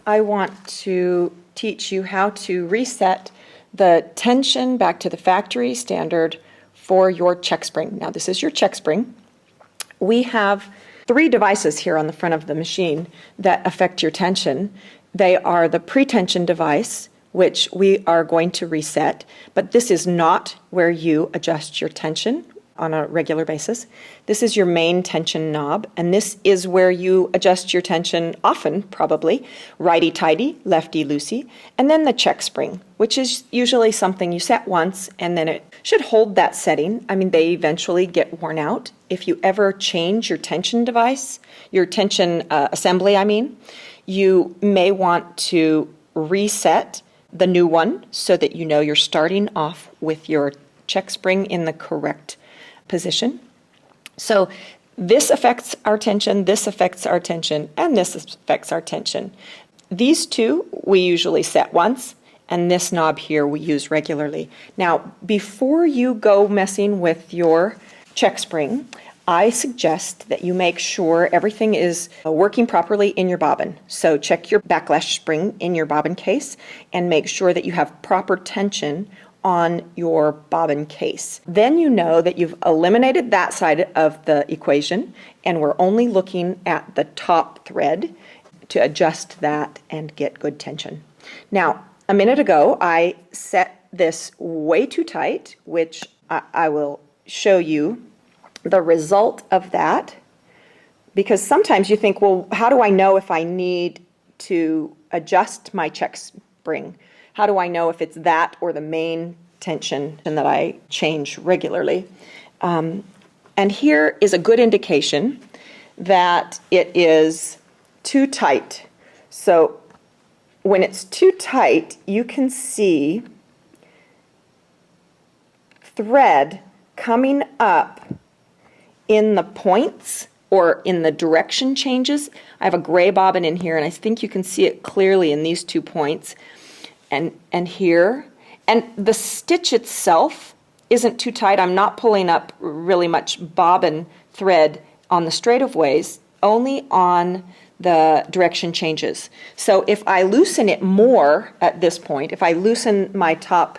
I want to teach you how to reset the tension back to the factory standard for your check spring. Now, this is your check spring. We have 3 devices here on the front of the machine that affect your tension. They are the pre-tension device, which we are going to reset, but this is not where you adjust your tension on a regular basis. This is your main tension knob, and this is where you adjust your tension often, probably, righty-tighty, lefty-loosey, and then the check spring, which is usually something you set once, and then it should hold that setting. I mean, they eventually get worn out. If you ever change your tension device, your tension assembly, you may want to reset the new one so that you know you're starting off with your check spring in the correct position. So this affects our tension, this affects our tension, and this affects our tension. These 2 we usually set once, and this knob here we use regularly. Now, before you go messing with your check spring, I suggest that you make sure everything is working properly in your bobbin. So check your backlash spring in your bobbin case and make sure that you have proper tension on your bobbin case. Then you know that you've eliminated that side of the equation, and we're only looking at the top thread to adjust that and get good tension. Now, a minute ago, I set this way too tight, which I will show you the result of that, because sometimes you think, well, how do I know if I need to adjust my check spring? How do I know if it's that or the main tension that I change regularly? And here is a good indication that it is too tight. So when it's too tight, you can see thread coming up in the points or in the direction changes. I have a gray bobbin in here, and I think you can see it clearly in these 2 points. And here, and the stitch itself isn't too tight. I'm not pulling up really much bobbin thread on the straightaways, only on the direction changes. So if I loosen it more at this point, if I loosen my top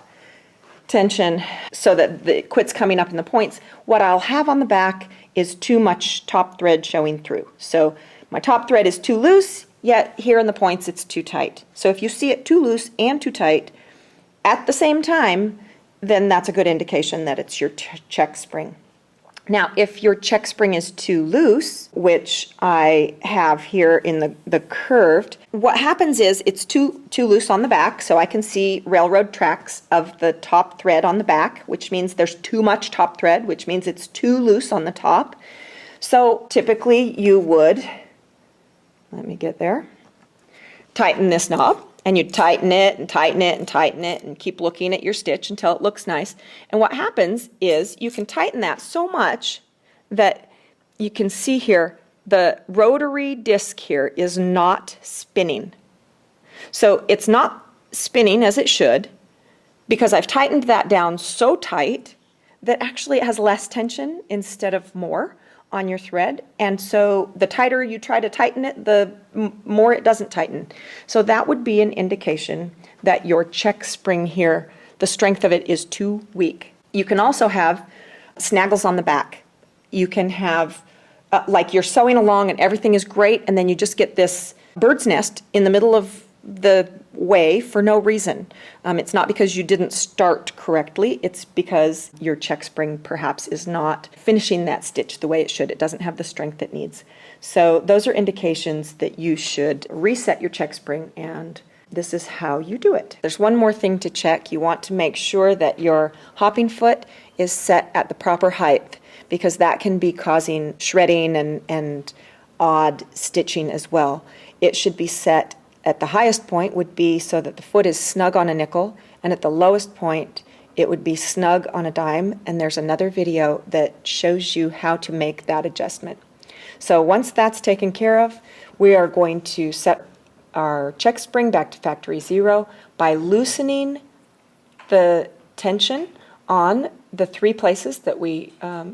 tension so that it quits coming up in the points, what I'll have on the back is too much top thread showing through. So my top thread is too loose, yet here in the points it's too tight. So if you see it too loose and too tight at the same time, then that's a good indication that it's your check spring. Now, if your check spring is too loose, which I have here in the curved, what happens is it's too loose on the back, so I can see railroad tracks of the top thread on the back, which means there's too much top thread, which means it's too loose on the top. So typically you would, let me get there, tighten this knob, and you tighten it and tighten it and tighten it and keep looking at your stitch until it looks nice. And what happens is you can tighten that so much that you can see here the rotary disc here is not spinning. So it's not spinning as it should because I've tightened that down so tight that actually it has less tension instead of more on your thread, and so the tighter you try to tighten it, the more it doesn't tighten. So that would be an indication that your check spring here, the strength of it is too weak. You can also have snaggles on the back. You can have, like you're sewing along and everything is great, and then you just get this bird's nest in the middle of the way for no reason. It's not because you didn't start correctly, it's because your check spring perhaps is not finishing that stitch the way it should. It doesn't have the strength it needs. So those are indications that you should reset your check spring, and this is how you do it. There's one more thing to check. You want to make sure that your hopping foot is set at the proper height, because that can be causing shredding and odd stitching as well. It should be set at the highest point would be so that the foot is snug on a nickel, and at the lowest point it would be snug on a dime, and there's another video that shows you how to make that adjustment. So once that's taken care of, we are going to set our check spring back to factory 0 by loosening the tension on the 3 places that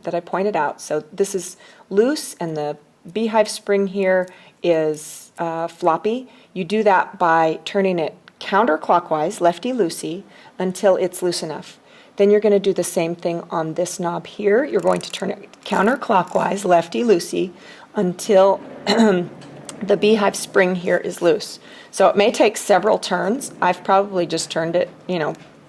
that I pointed out. So this is loose, and the beehive spring here is floppy, you do that by turning it counterclockwise, lefty-loosey, until it's loose enough. Then you're going to do the same thing on this knob here. You're going to turn it counterclockwise, lefty-loosey, until the beehive spring here is loose. So it may take several turns. I've probably just turned it,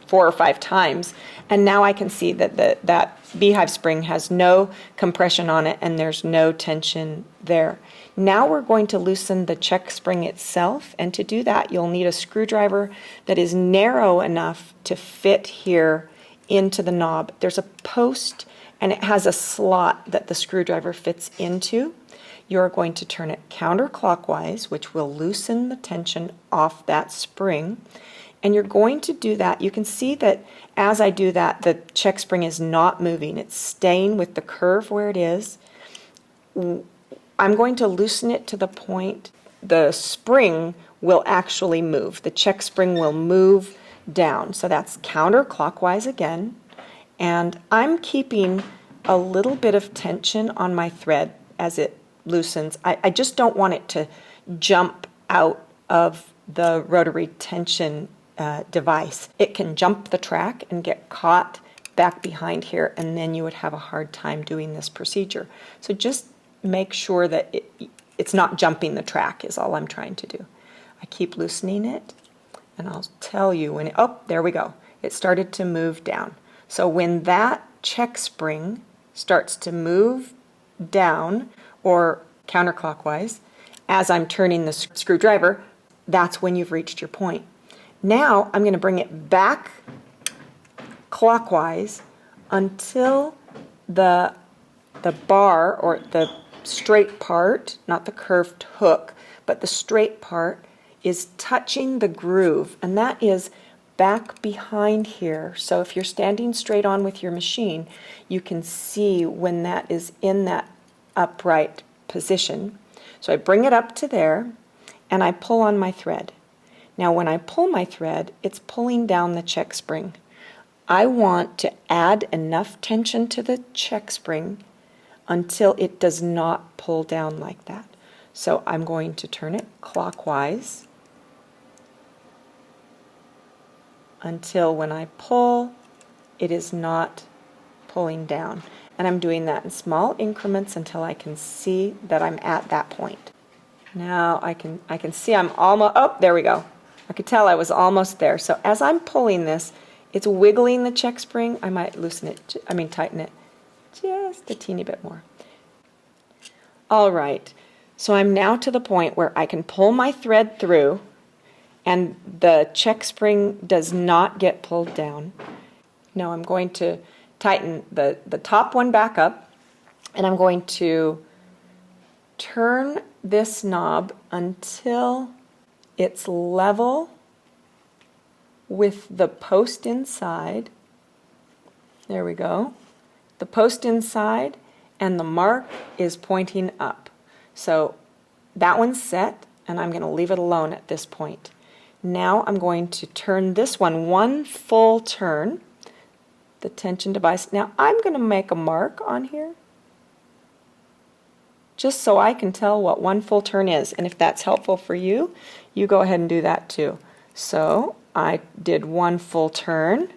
4 or 5 times, and now I can see that that beehive spring has no compression on it and there's no tension there. Now we're going to loosen the check spring itself, and to do that you'll need a screwdriver that is narrow enough to fit here into the knob. There's a post and it has a slot that the screwdriver fits into. You're going to turn it counterclockwise, which will loosen the tension off that spring. And you're going to do that. You can see that as I do that, the check spring is not moving. It's staying with the curve where it is. I'm going to loosen it to the point the spring will actually move. The check spring will move down. So that's counterclockwise again. And I'm keeping a little bit of tension on my thread as it loosens. I just don't want it to jump out of the rotary tension device. It can jump the track and get caught back behind here, and then you would have a hard time doing this procedure. So just make sure that it's not jumping the track is all I'm trying to do. I keep loosening it, and I'll tell you when oh, there we go. It started to move down. So when that check spring starts to move down or counterclockwise as I'm turning the screwdriver, that's when you've reached your point. Now I'm going to bring it back clockwise until the bar, or the straight part, not the curved hook, but the straight part is touching the groove, and that is back behind here. So if you're standing straight on with your machine, you can see when that is in that upright position. So I bring it up to there and I pull on my thread. Now when I pull my thread, it's pulling down the check spring. I want to add enough tension to the check spring until it does not pull down like that. So I'm going to turn it clockwise until when I pull, it is not pulling down. And I'm doing that in small increments until I can see that I'm at that point. Now I can see I'm almost, oh, there we go. I could tell I was almost there. So as I'm pulling this, it's wiggling the check spring. I might loosen it, tighten it just a teeny bit more. All right, so I'm now to the point where I can pull my thread through and the check spring does not get pulled down. Now I'm going to tighten the top one back up, and I'm going to turn this knob until it's level with the post inside. There we go. The post inside and the mark is pointing up. So that one's set, and I'm going to leave it alone at this point. Now I'm going to turn this one full turn, the tension device. Now I'm going to make a mark on here just so I can tell what one full turn is, and if that's helpful for you, you go ahead and do that too. So I did one full turn,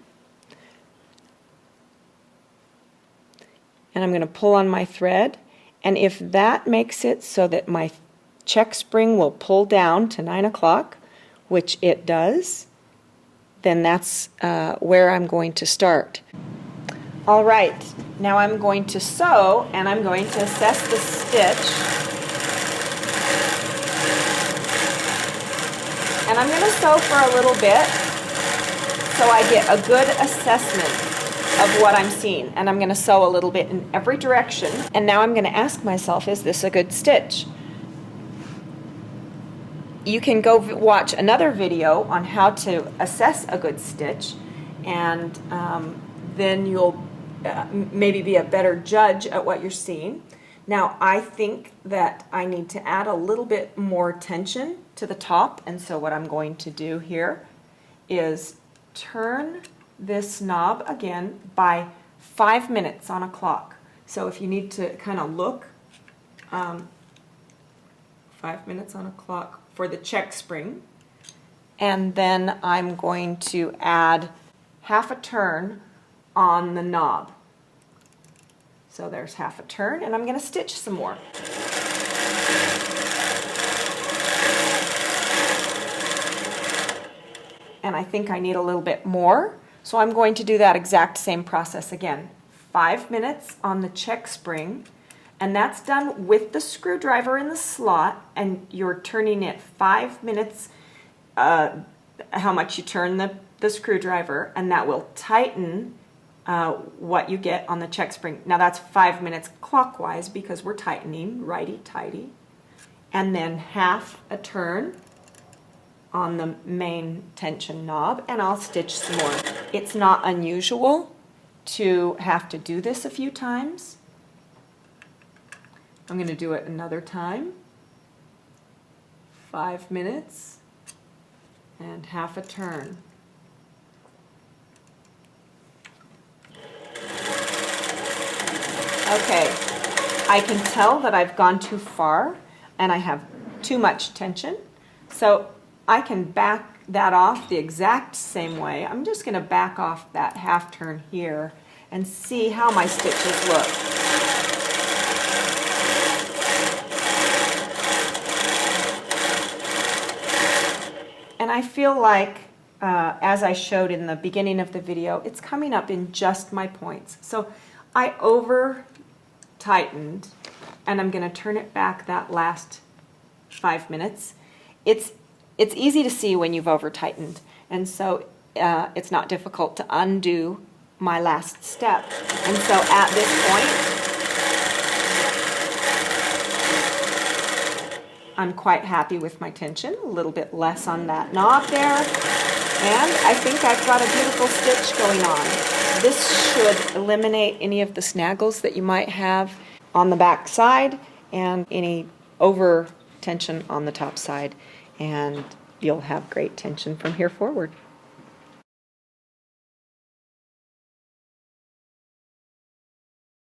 and I'm going to pull on my thread, and if that makes it so that my check spring will pull down to 9 o'clock, which it does, then that's where I'm going to start. All right, now I'm going to sew, and I'm going to assess the stitch. And I'm going to sew for a little bit so I get a good assessment of what I'm seeing. And I'm going to sew a little bit in every direction. And now I'm going to ask myself, is this a good stitch? You can go watch another video on how to assess a good stitch, and then you'll maybe be a better judge at what you're seeing. Now I think that I need to add a little bit more tension to the top, and so what I'm going to do here is turn this knob again by 5 minutes on a clock. So if you need to kind of look, 5 5 minutes on a clock for the check spring. And then I'm going to add half a turn on the knob. So there's half a turn, and I'm going to stitch some more. And I think I need a little bit more, so I'm going to do that exact same process again. 5 minutes on the check spring, and that's done with the screwdriver in the slot, and you're turning it 5 minutes, how much you turn the screwdriver, and that will tighten what you get on the check spring. Now that's 5 minutes clockwise because we're tightening righty-tighty, and then half a turn on the main tension knob, and I'll stitch some more. It's not unusual to have to do this a few times. I'm going to do it another time. 5 minutes and half a turn. Okay, I can tell that I've gone too far and I have too much tension, so I can back that off the exact same way. I'm just going to back off that half turn here and see how my stitches look. And I feel like, as I showed in the beginning of the video, it's coming up in just my points. So I over tightened, and I'm going to turn it back that last 5 minutes. It's easy to see when you've over tightened, and so it's not difficult to undo my last step. And so at this point, I'm quite happy with my tension, a little bit less on that knob there, and I think I've got a beautiful stitch going on. This should eliminate any of the snaggles that you might have on the back side and any over tension on the top side, and you'll have great tension from here forward.